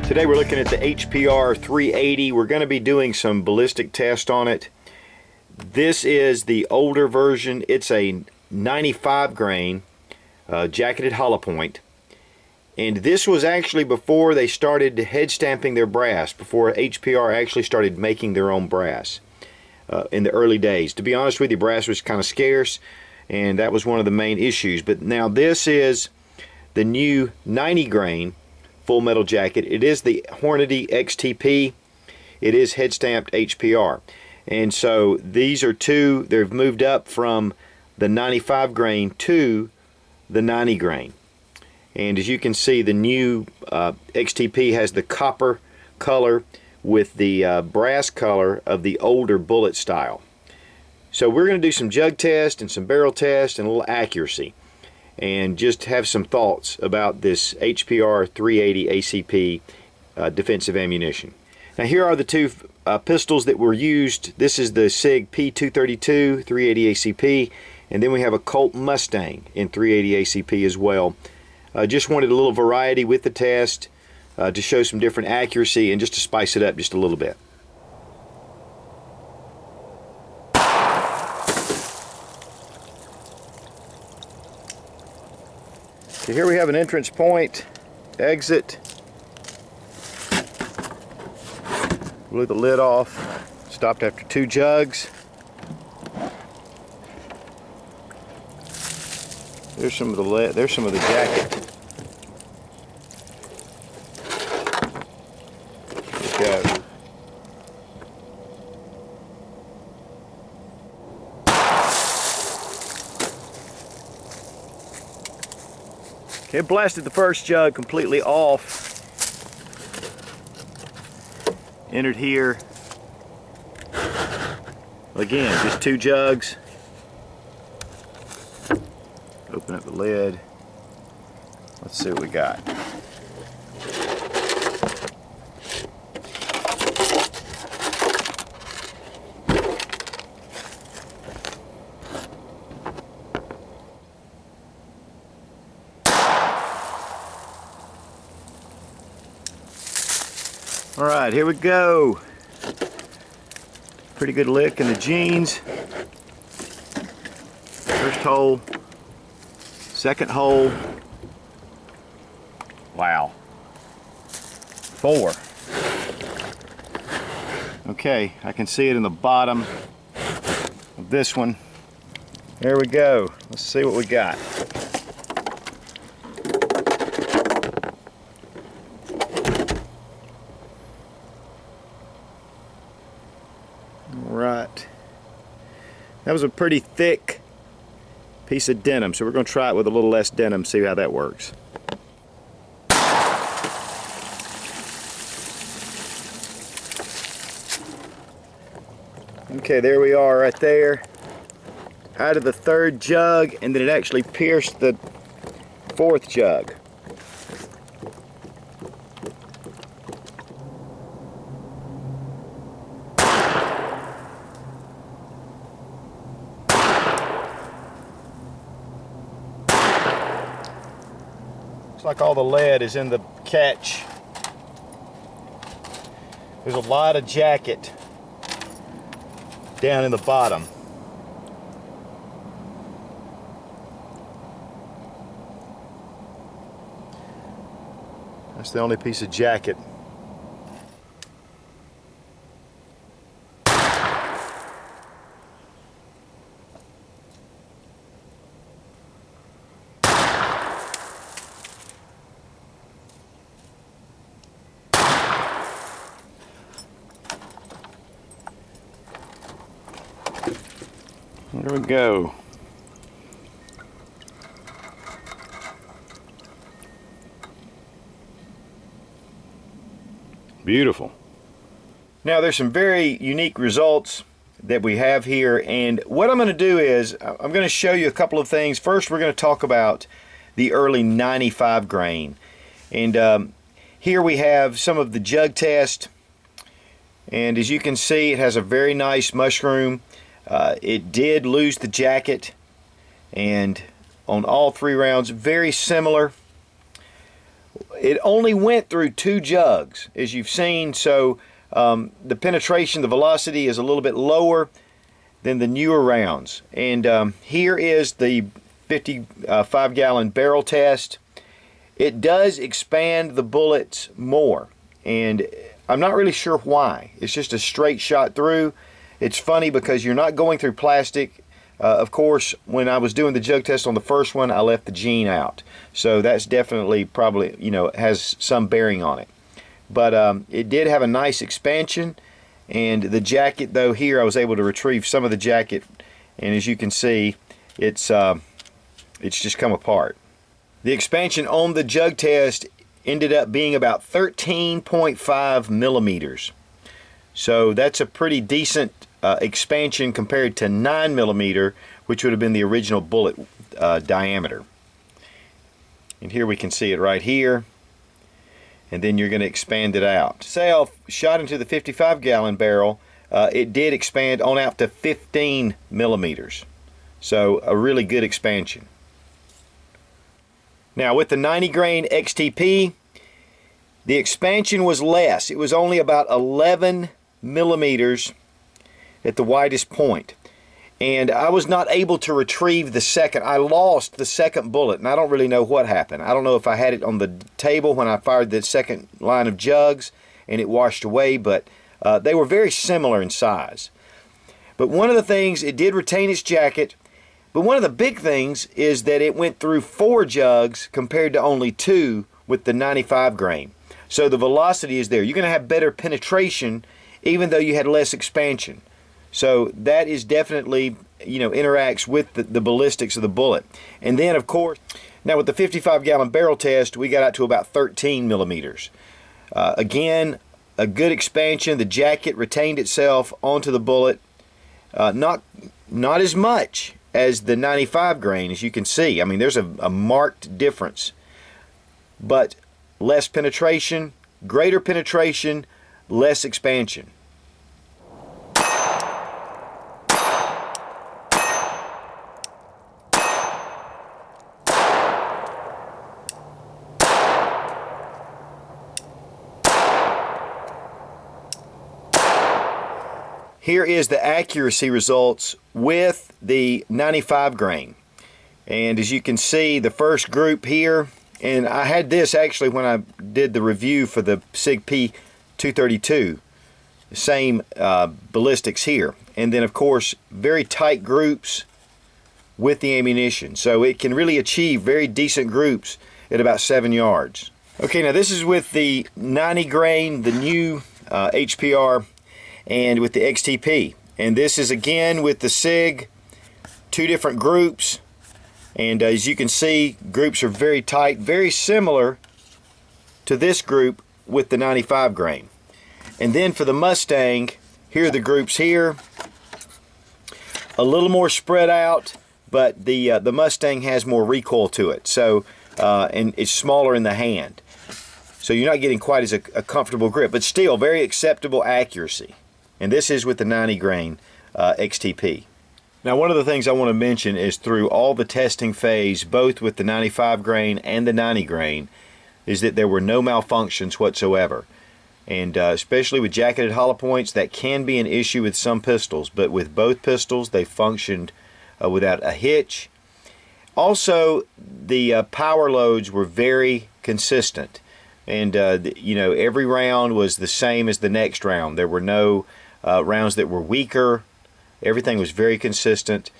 Today we're looking at the HPR 380. We're going to be doing some ballistic test on it. This is the older version. It's a 95 grain jacketed hollow point. And this was actually before they started head stamping their brass, before HPR actually started making their own brass in the early days. To be honest with you, brass was kind of scarce, and that was one of the main issues. But now this is the new 90 grain full metal jacket. It is the Hornady XTP. It is head stamped HPR. And so these are two, they've moved up from the 95 grain to the 90 grain. And as you can see, the new XTP has the copper color with the brass color of the older bullet style. So we're going to do some jug test and some barrel test and a little accuracy, and just have some thoughts about this HPR 380 ACP defensive ammunition. Now here are the two pistols that were used. This is the SIG P232 380 ACP, and then we have a Colt Mustang in 380 ACP as well. Just wanted a little variety with the test to show some different accuracy and just to spice it up just a little bit. So here we have an entrance point, exit, blew the lid off, stopped after 2 jugs. There's some of the lead, there's some of the jacket. There we go. Okay, blasted the first jug completely off. Entered here. Again, just 2 jugs. Open up the lid. Let's see what we got. All right, here we go. Pretty good lick in the jeans. First hole. Second hole. Wow. 4. Okay, I can see it in the bottom of this one. There we go. Let's see what we got. Right. That was a pretty thick piece of denim, so we're going to try it with a little less denim, see how that works. Okay, there we are right there. Out of the 3rd jug, and then it actually pierced the 4th jug. Looks like all the lead is in the catch. There's a lot of jacket down in the bottom. That's the only piece of jacket. There we go. Beautiful. Now there's some very unique results that we have here, and what I'm going to do is I'm going to show you a couple of things. First, we're going to talk about the early 95 grain, and here we have some of the jug test, and as you can see, it has a very nice mushroom. It did lose the jacket, and on all 3 rounds, very similar. it only went through 2 jugs, as you've seen, so the penetration, the velocity is a little bit lower than the newer rounds. And here is the 55-gallon barrel test. It does expand the bullets more, and I'm not really sure why. It's just a straight shot through. It's funny because you're not going through plastic. Of course, when I was doing the jug test on the first one, I left the jean out. So that's definitely probably, has some bearing on it. But it did have a nice expansion. And the jacket, though, here I was able to retrieve some of the jacket. And as you can see, it's just come apart. The expansion on the jug test ended up being about 13.5 millimeters. So that's a pretty decent expansion compared to 9 millimeter, which would have been the original bullet diameter. And here we can see it right here. And then you're going to expand it out. Say I shot into the 55-gallon barrel, it did expand on out to 15 millimeters. So a really good expansion. Now with the 90 grain XTP, the expansion was less. It was only about 11 millimeters at the widest point. And I was not able to retrieve the second. I lost the second bullet, and I don't really know what happened. I don't know if I had it on the table when I fired the second line of jugs and it washed away, but they were very similar in size. But one of the things, it did retain its jacket, but one of the big things is that it went through 4 jugs compared to only 2 with the 95 grain. So the velocity is there. You're going to have better penetration even though you had less expansion. So that is definitely, interacts with the ballistics of the bullet. And then, of course, now with the 55-gallon barrel test, we got out to about 13 millimeters. Again, a good expansion. The jacket retained itself onto the bullet. Not as much as the 95 grain, as you can see. I mean, there's a marked difference. But less penetration, greater penetration, less expansion. Here is the accuracy results with the 95 grain. And as you can see, the first group here, and I had this actually when I did the review for the SIG P232, the same ballistics here. And then of course, very tight groups with the ammunition. So it can really achieve very decent groups at about 7 yards. Okay, now this is with the 90 grain, the new HPR, and with the XTP. And this is again with the SIG, 2 different groups. And as you can see, groups are very tight, very similar to this group with the 95 grain. And then for the Mustang, here are the groups here. A little more spread out, but the Mustang has more recoil to it. So, and it's smaller in the hand. So you're not getting quite as a comfortable grip, but still very acceptable accuracy. And this is with the 90 grain XTP. Now one of the things I want to mention is through all the testing phase, both with the 95 grain and the 90 grain, is that there were no malfunctions whatsoever. And especially with jacketed hollow points, that can be an issue with some pistols, but with both pistols they functioned without a hitch. Also, the power loads were very consistent. And every round was the same as the next round. There were no rounds that were weaker. Everything was very consistent,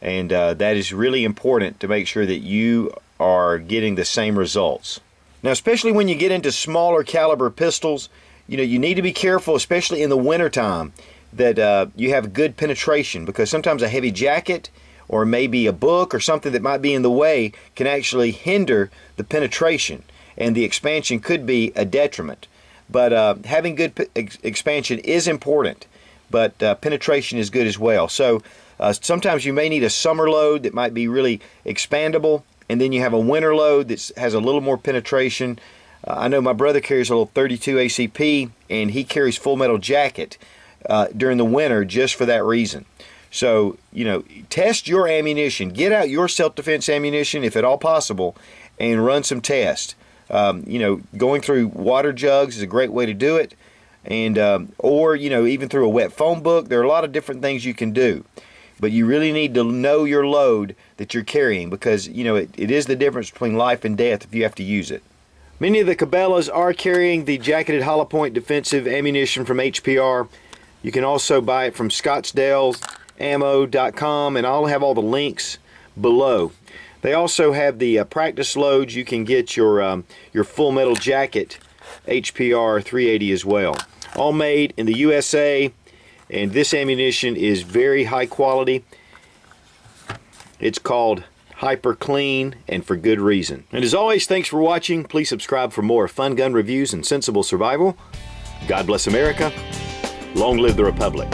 and that is really important to make sure that you are getting the same results. Now, especially when you get into smaller caliber pistols, you need to be careful, especially in the wintertime, that you have good penetration, because sometimes a heavy jacket or maybe a book or something that might be in the way can actually hinder the penetration, and the expansion could be a detriment. But having good expansion is important, but penetration is good as well. So sometimes you may need a summer load that might be really expandable, and then you have a winter load that has a little more penetration. I know my brother carries a little 32 ACP, and he carries full metal jacket during the winter just for that reason. So, test your ammunition. Get out your self-defense ammunition if at all possible and run some tests. You know, going through water jugs is a great way to do it, and or you know, even through a wet phone book. There are a lot of different things you can do, but you really need to know your load that you're carrying, because you know it is the difference between life and death if you have to use it. Many of the Cabela's are carrying the jacketed hollow point defensive ammunition from HPR. You can also buy it from scottsdalemammo.com, and I'll have all the links below. They also have the practice loads. You can get your full metal jacket HPR 380 as well. All made in the USA, and this ammunition is very high quality. It's called Hyper Clean, and for good reason. And as always, thanks for watching. Please subscribe for more fun gun reviews and sensible survival. God bless America. Long live the Republic.